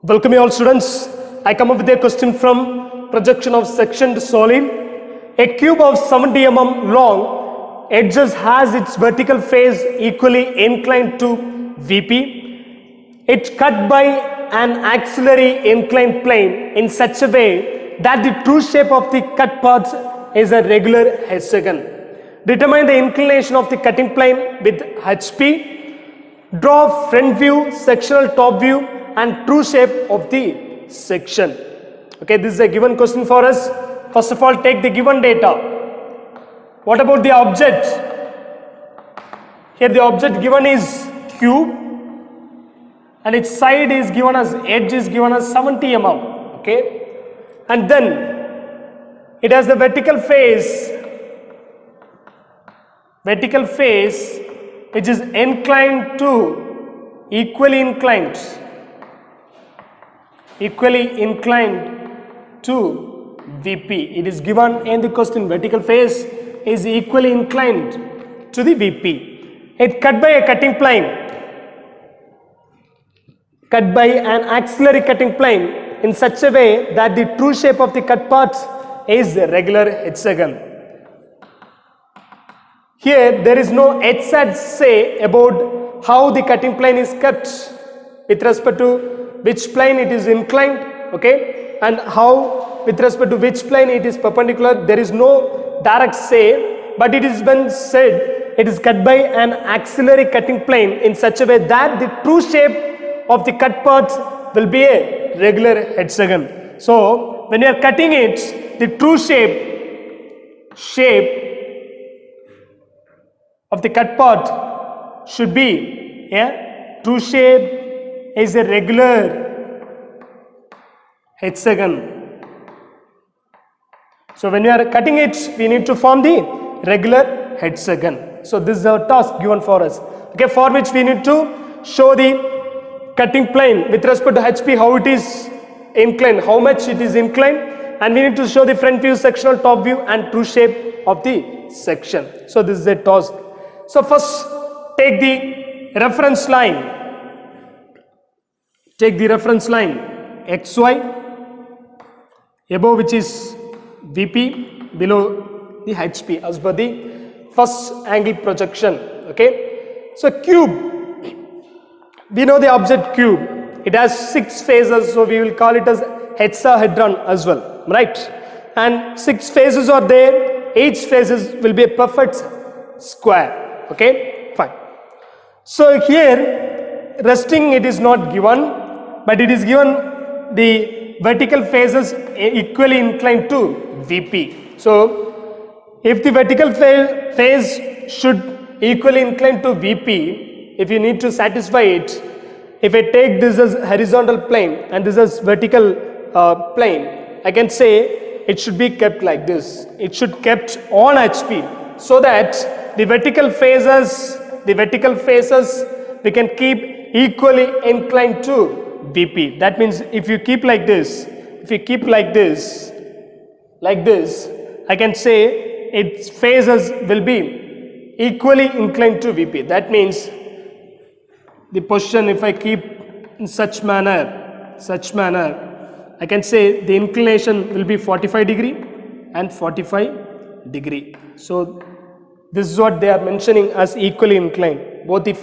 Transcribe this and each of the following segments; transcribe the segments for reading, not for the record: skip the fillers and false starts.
Welcome you all students. I come up with a question from projection of section solid. A cube of 70 mm long, edges has its vertical face equally inclined to VP. It's cut by an axillary inclined plane in such a way that the true shape of the cut parts is a regular hexagon. Determine the inclination of the cutting plane with HP. Draw front view, sectional top view and true shape of the section. Okay, this is a given question for us. First of all, take the given data. What about the object? Here the object given is cube and its side is given as, edge is given as 70 mm. Okay, and then it has the vertical face which is inclined to, equally inclined to VP. It is given in the question, vertical face is equally inclined to the VP. It cut by a cutting plane, cut by an axillary cutting plane in such a way that the true shape of the cut part is a regular hexagon. Here there is no exact say about how the cutting plane is cut with respect to which plane it is inclined, okay, and how with respect to which plane it is perpendicular. There is no direct say, but it is been said it is cut by an axillary cutting plane in such a way that the true shape of the cut parts will be a regular hexagon. So when you are cutting it, the true shape of the cut part should be, true shape is a regular hexagon. So when you are cutting it, we need to form the regular hexagon. So this is our task given for us, okay, for which we need to show the cutting plane with respect to HP, how it is inclined, how much it is inclined, and we need to show the front view, sectional, top view and true shape of the section. So this is a task. So first take the reference line. Take the reference line XY, above which is VP, below the HP as per the first angle projection. Okay, so cube, we know the object cube, it has 6 faces, so we will call it as hexahedron as well, right? And 6 faces are there, each faces will be a perfect square. Okay, fine. So here resting it is not given, but it is given the vertical faces equally inclined to VP. So if the vertical face should equally incline to VP, if you need to satisfy it, if I take this as horizontal plane and this as vertical plane, I can say it should be kept like this. It should kept on HP so that the vertical faces we can keep equally inclined to VP. That means if you keep like this, like this, I can say its faces will be equally inclined to VP. That means the position, if I keep in such manner, I can say the inclination will be 45 degree and 45 degree. So this is what they are mentioning as equally inclined. Both the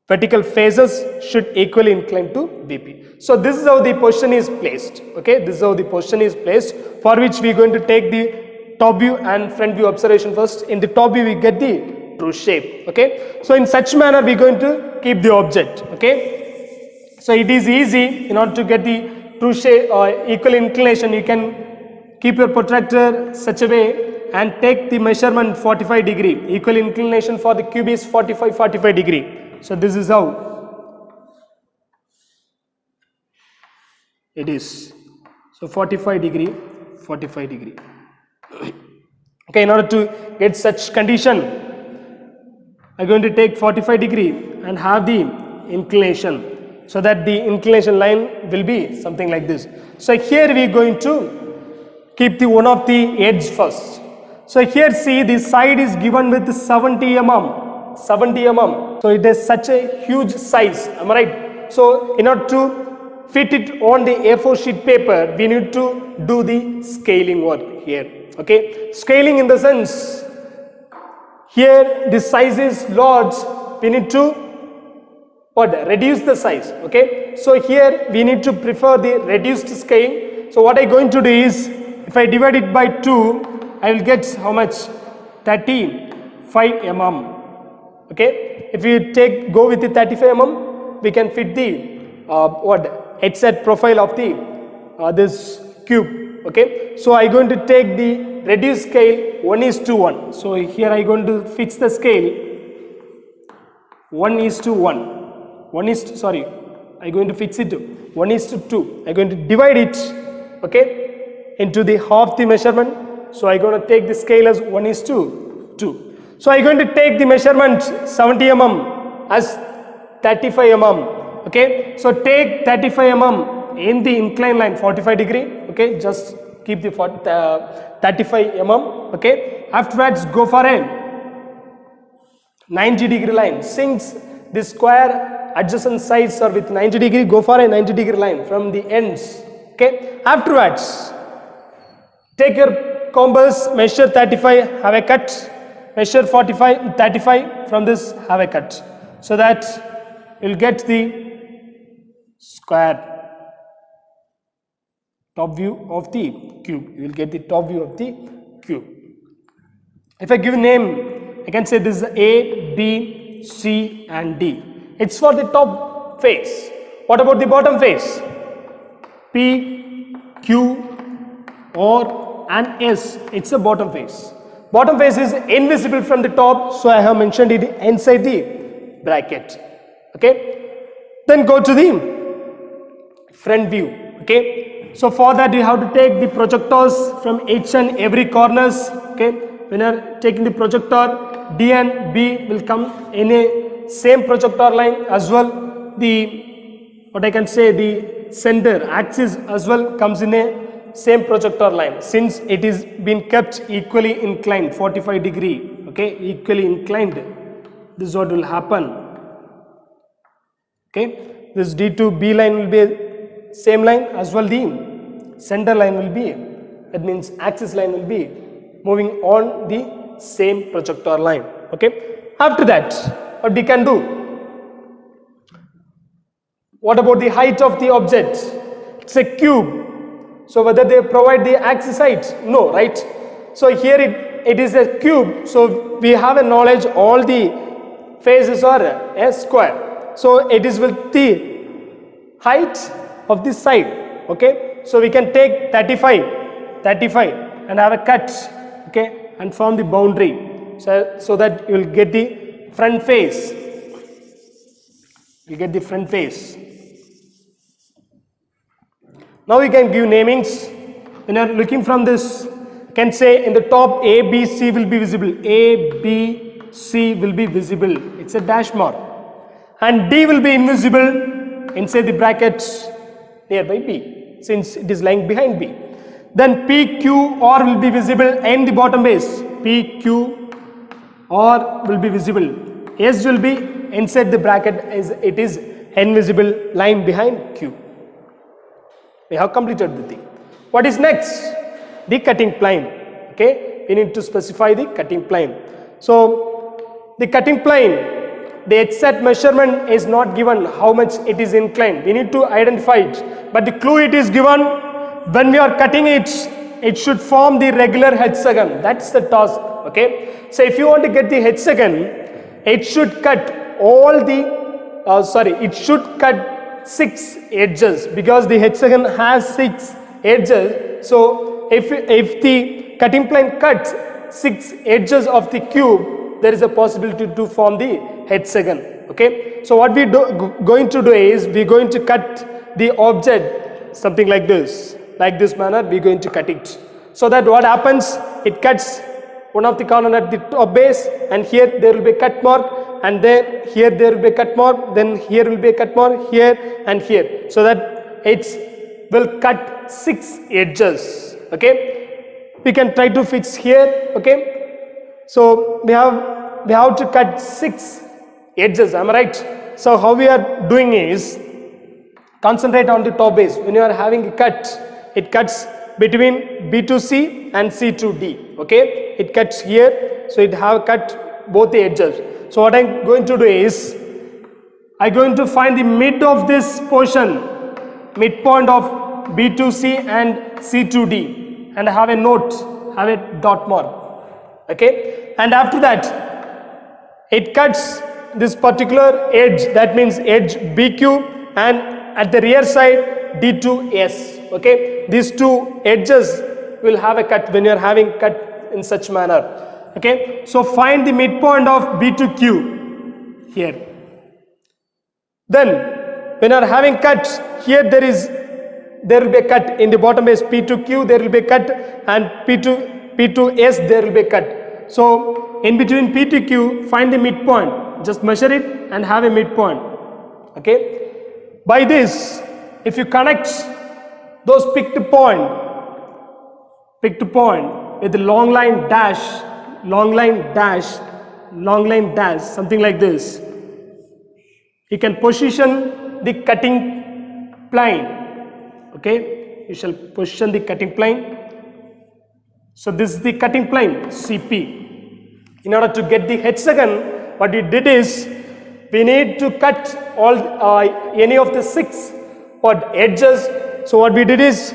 vertical faces should equally incline to VP. So this is how the position is placed. Okay, this is how the position is placed, for which we are going to take the top view and front view observation first. In the top view we get the true shape. Okay, so in such manner we are going to keep the object. Okay, so it is easy. In order to get the true shape or equal inclination, you can keep your protractor such a way and take the measurement 45 degree. Equal inclination for the cube is 45 degree. So this is how it is. So 45 degree. Okay, in order to get such condition, I am going to take 45 degree and have the inclination, so that the inclination line will be something like this. So here we are going to keep the one of the edge first. So here see, the side is given with 70 mm. So it is such a huge size, am I right? So in order to fit it on the A4 sheet paper, we need to do the scaling work here. Okay, scaling in the sense, here the size is large, we need to reduce the size. Okay, so here we need to prefer the reduced scale. So what I going to do is, if I divide it by 2, I will get how much? 35 mm. Okay, if you go with the 35 mm, we can fit the head set profile of the this cube. Okay, so I going to take the reduced scale 1:1. So here I going to fix the scale 1:1. I going to fix it to 1:2. I going to divide it, okay, into the half the measurement. So I going to take the scale as 1:2. So I going to take the measurement 70 mm as 35 mm. Okay, so take 35 mm in the inclined line 45 degree. Okay, just keep the 35 mm. Okay, afterwards go for a 90 degree line. Since the square adjacent sides are with 90 degree, go for a 90 degree line from the ends. Okay, afterwards take your compass, measure 35, have a cut. Measure 35 from this, have a cut, so that you will get the square top view of the cube. You will get the top view of the cube. If I give a name, I can say this is A, B, C and D. It's for the top face. What about the bottom face? P, Q, R and S. It's a bottom face. Bottom face is invisible from the top, so I have mentioned it inside the bracket. Okay, then go to the front view. Okay, so for that you have to take the projectors from each and every corners. Okay, when you are taking the projector, D and B will come in a same projector line as well. The the center axis as well comes in a same projector line, since it is been kept equally inclined 45 degree. Okay, equally inclined, this is what will happen. Okay, this D to B line will be same line as well. The center line will be, that means axis line will be moving on the same projector line. Okay, after that what we can do? What about the height of the object? It's a cube. So whether they provide the axis height? No, right? So here it is a cube. So we have a knowledge all the faces are a square. So it is with the height of this side. Okay. So we can take 35 and have a cut. Okay. And form the boundary. So that you will get the front face. You get the front face. Now we can give namings. When you are looking from this, you can say in the top A, B, C will be visible. A, B, C will be visible. It's a dash mark. And D will be invisible inside the brackets nearby B, since it is lying behind B. Then P, Q, R will be visible in the bottom base. P, Q, R will be visible. S will be inside the bracket as it is invisible line behind Q. We have completed the thing. What is next? The cutting plane. Okay, we need to specify the cutting plane. So the cutting plane, the exact measurement is not given how much it is inclined. We need to identify it. But the clue it is given, when we are cutting it, it should form the regular hexagon. That's the task. Okay. So if you want to get the hexagon, it should cut all the it should cut 6 edges, because the hexagon has 6 edges. So if the cutting plane cuts 6 edges of the cube, there is a possibility to form the hexagon. Okay, so what we going to do is we going to cut the object something like this manner. We going to cut it, so that what happens, it cuts one of the corner at the top base, and here there will be a cut mark, and then here there will be a cut mark, then here will be a cut mark, here and here, so that it will cut 6 edges. Okay, we can try to fix here. Okay, so we have to cut 6 edges, am I right? So how we are doing is, Concentrate on the top base. When you are having a cut, it cuts between B to C and C to D. Okay, it cuts here, so it have cut both the edges. So what I'm going to do is, I'm going to find the mid of this portion, midpoint of B to C and C to D, and have a note, have a dot mark. Okay, and after that, it cuts this particular edge, that means edge BQ, and at the rear side D to S. Okay, these two edges will have a cut when you are having cut in such manner. Okay, so find the midpoint of B to Q here. Then when you are having cuts here, there will be a cut in the bottom base P to Q, there will be a cut, and P to S there will be a cut. So in between P to Q, find the midpoint, just measure it and have a midpoint. Okay, by this, if you connect those picked point with the long line dash, something like this, you can position the cutting plane. Okay, you shall position the cutting plane. So this is the cutting plane CP. In order to get the hexagon, what we did is, we need to cut all any of the 6 edges. So what we did is,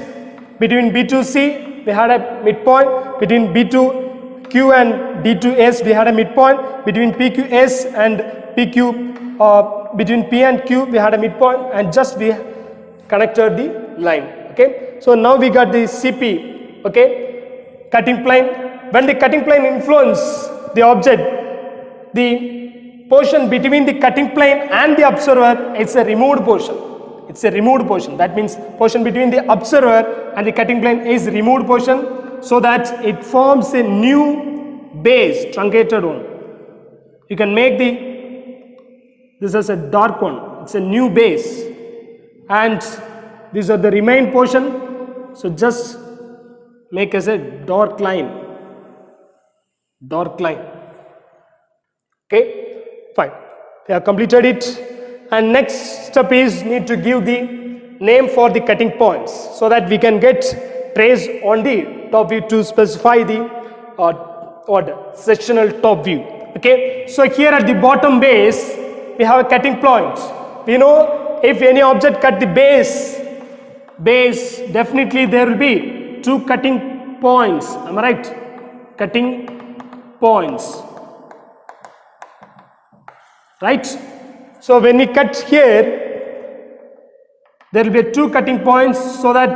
between B to C we had a midpoint, between B to Q and D to S we had a midpoint, between PQS and PQ, between P and Q we had a midpoint, and just we connected the line. Okay, so now we got the CP. Okay, cutting plane. When the cutting plane influence the object, the portion between the cutting plane and the observer, it's a removed portion. It's a removed portion. That means portion between the observer and the cutting plane is removed portion, so that it forms a new base, truncated one. You can make this as a dark one. It's a new base, and these are the remain portion. So just make as a dark line. Okay, fine. We have completed it. And next step is, need to give the name for the cutting points, so that we can get trace on the top view to specify the sectional top view. Okay, so here at the bottom base we have a cutting point. We know if any object cut the base, definitely there will be 2 cutting points. Am I right? Cutting points, right? So when we cut here, there will be 2 cutting points, so that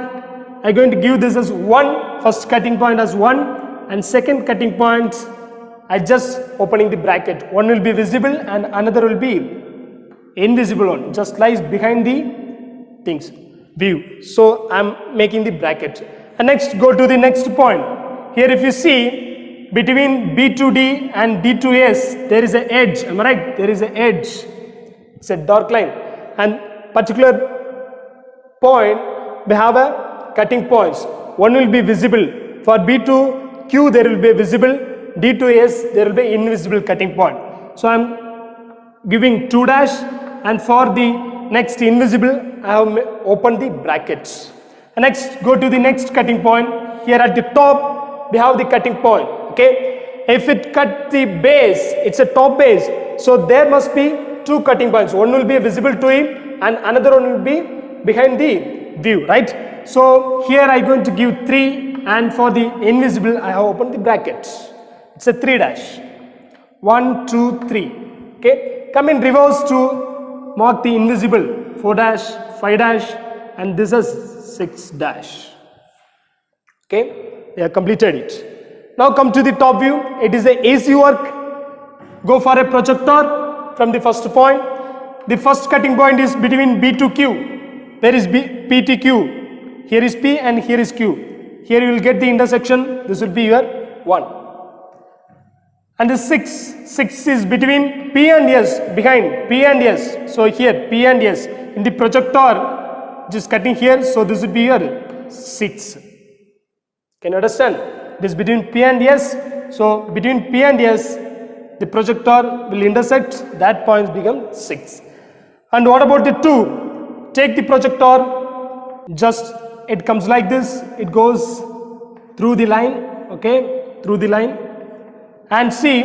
I'm going to give this as 1, first cutting point as 1, and second cutting point I just opening the bracket. One will be visible and another will be invisible one, just lies behind the things view. So I'm making the bracket. And next, go to the next point. Here if you see, between B to D and D to S, there is an edge. Am I right? There is an edge. It's a dark line, and particular point we have a cutting points. One will be visible. For B to Q there will be visible, D to S there will be invisible cutting point. So I am giving 2 dash, and for the next invisible I have opened the brackets. And next, go to the next cutting point. Here at the top we have the cutting point. Okay, if it cut the base, it's a top base, so there must be 2 cutting points. One will be visible to him and another one will be behind the view, right? So here I am going to give 3, and for the invisible I have opened the brackets. It's a 3 dash. 1, 2, 3. Okay, come in reverse to mark the invisible. 4 dash, 5 dash, and this is 6 dash. Okay, we have completed it. Now come to the top view. It is a easy work. Go for a projector. From the first point, the first cutting point is between B to Q. There is P to Q. Here is P and here is Q. Here you will get the intersection. This will be your 1. And the 6 is between P and S, behind P and S. So here P and S in the projector, just cutting here. So this will be your 6. Can you understand? It is between P and S. So between P and S, the projector will intersect, that point become 6. And what about the 2? Take the projector, just it comes like this, it goes through the line, okay, through the line, and see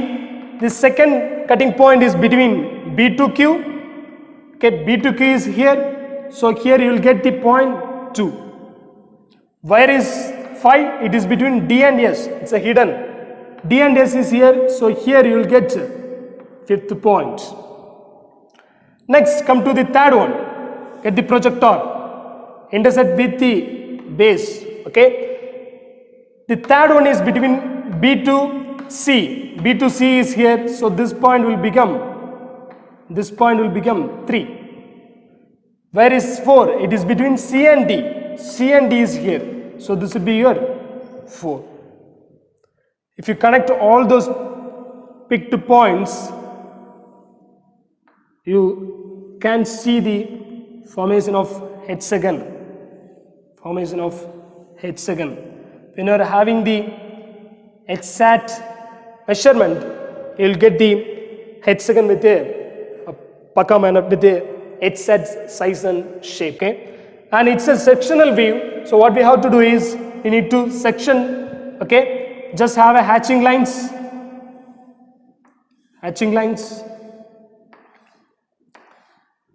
the second cutting point is between B2Q, okay, B2Q is here, so here you will get the point 2. Where is phi? It is between D and S, it's a hidden. D and S is here, so here you will get fifth point. Next, come to the third one. Get the projector, intersect with the base, okay. The third one is between B to C. B to C is here, so this point will become 3. Where is 4? It is between C and D. C and D is here, so this will be your 4. If you connect all those picked points, you can see the formation of hexagon. When you are having the exact measurement, you will get the hexagon with a paka manner, with the exact size and shape. Okay? And it's a sectional view. So what we have to do is, we need to section, okay, just have a hatching lines.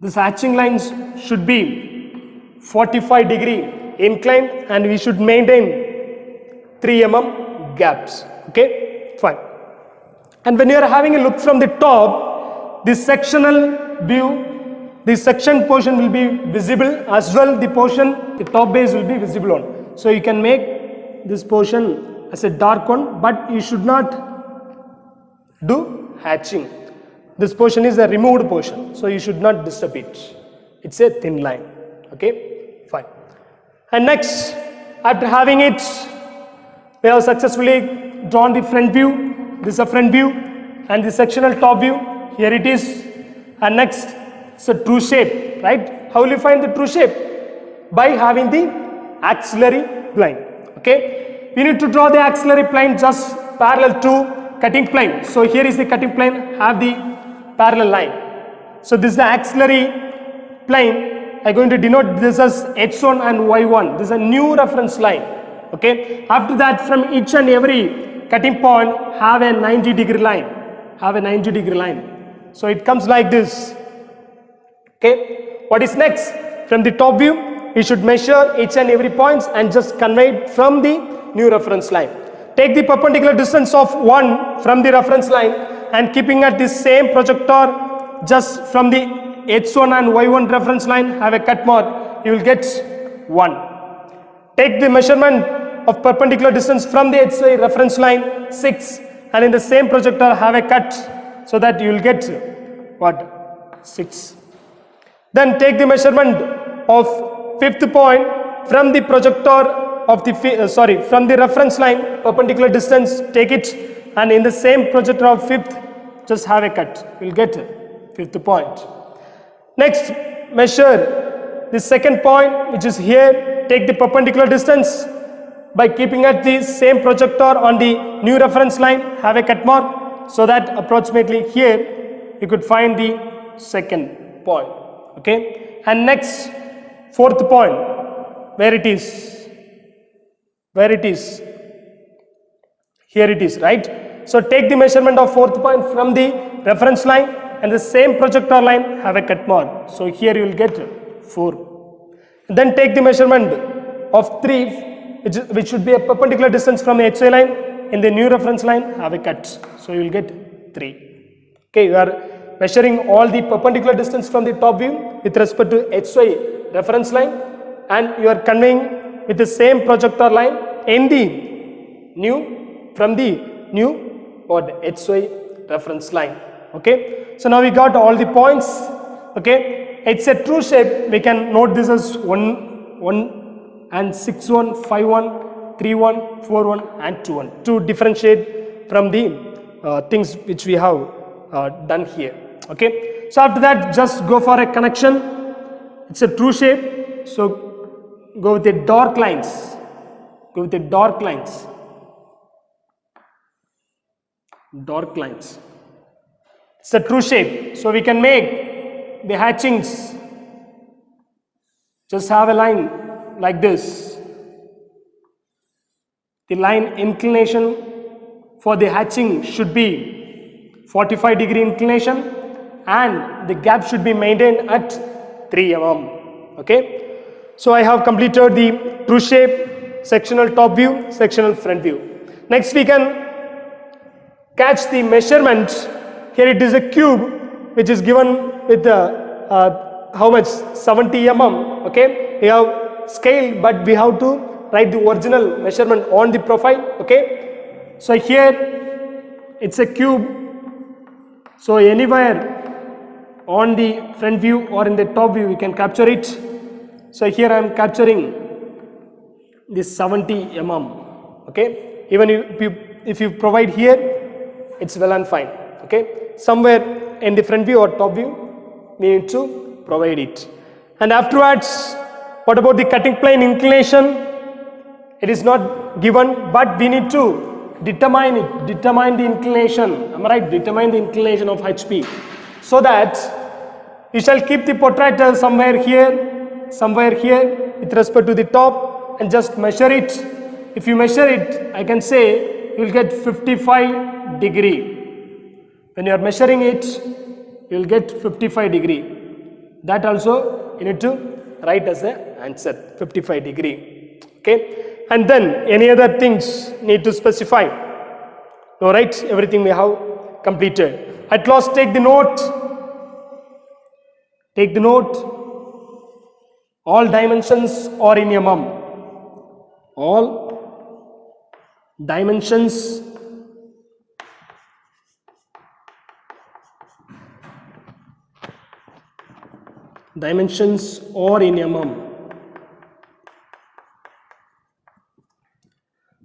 This hatching lines should be 45-degree incline, and we should maintain 3 mm gaps. Okay, fine. And when you are having a look from the top, this sectional view, the section portion will be visible as well. The top base will be visible on. So you can make this portion as a dark one, but you should not do hatching. This portion is a removed portion, so you should not disturb it. It's a thin line. Okay, fine. And next, after having it, we have successfully drawn the front view. This is a front view, and the sectional top view. Here it is. And next, it's a true shape, right? How will you find the true shape? By having the axillary plane. Okay, we need to draw the axillary plane just parallel to cutting plane. So here is the cutting plane, have the parallel line. So this is the axillary plane. I'm going to denote this as H1 and Y1. This is a new reference line. Okay. After that, from each and every cutting point, have a 90-degree line. So it comes like this. Okay. What is next? From the top view, you should measure each and every points and just convey it from the new reference line. Take the perpendicular distance of 1 from the reference line, and keeping at the same projector just from the H1 and Y1 reference line, have a cut mark, you will get 1. Take the measurement of perpendicular distance from the HY reference line 6, and in the same projector have a cut, so that you will get what? 6. Then take the measurement of fifth point from the projector of the from the reference line, perpendicular distance, take it, and in the same projector of fifth, just have a cut. You will get fifth point. Next, measure the second point, which is here. Take the perpendicular distance by keeping at the same projector on the new reference line, have a cut mark, so that approximately here you could find the second point. Okay, and next, fourth point, where it is. Here it is, right? So take the measurement of fourth point from the reference line, and the same projector line, have a cut mark. So here you will get 4. And then take the measurement of 3, which should be a perpendicular distance from the HY line, in the new reference line, have a cut. So you will get 3. Okay, you are measuring all the perpendicular distance from the top view with respect to HY reference line, and you are conveying with the same projector line in the new, from the new HY reference line. Okay, so now we got all the points. Okay, it's a true shape. We can note this as 1 and 6 1, 5 1, 3 1, 4 1 and 2 1 to differentiate from the things which we have done here. Okay, so after that, just go for a connection. It's a true shape, so go with the dark lines. Dark lines. It's a true shape, so we can make the hatchings just have a line like this. The line inclination for the hatching should be 45-degree inclination and the gap should be maintained at 3 mm. Okay. So I have completed the true shape, sectional top view, sectional front view. Next we can catch the measurement. Here it is a cube which is given with how much? 70 mm. Okay. We have scale, but we have to write the original measurement on the profile. Okay. So here it's a cube. So anywhere on the front view or in the top view you can capture it. So here I am capturing this 70 mm. Okay. Even if you provide here, it's well and fine. Okay. Somewhere in the front view or top view we need to provide it. And afterwards, what about the cutting plane inclination? It is not given, but we need to determine it, determine the inclination, am I right? Determine the inclination of HP, so that you shall keep the protractor somewhere here with respect to the top and just measure it. If you measure it, I can say you will get 55 degree. When you are measuring it, you will get 55 degree. That also you need to write as an answer, 55 degree. Okay. And then any other things need to specify. No, right? Everything we have completed. At last, take the note. Take the note. All dimensions are in mm. All dimensions are in mm.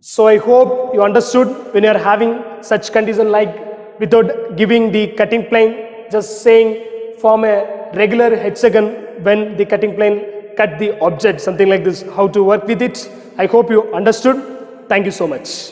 So I hope you understood when you are having such condition, like without giving the cutting plane, just saying form a regular hexagon when the cutting plane cut the object, something like this, how to work with it. I hope you understood. Thank you so much.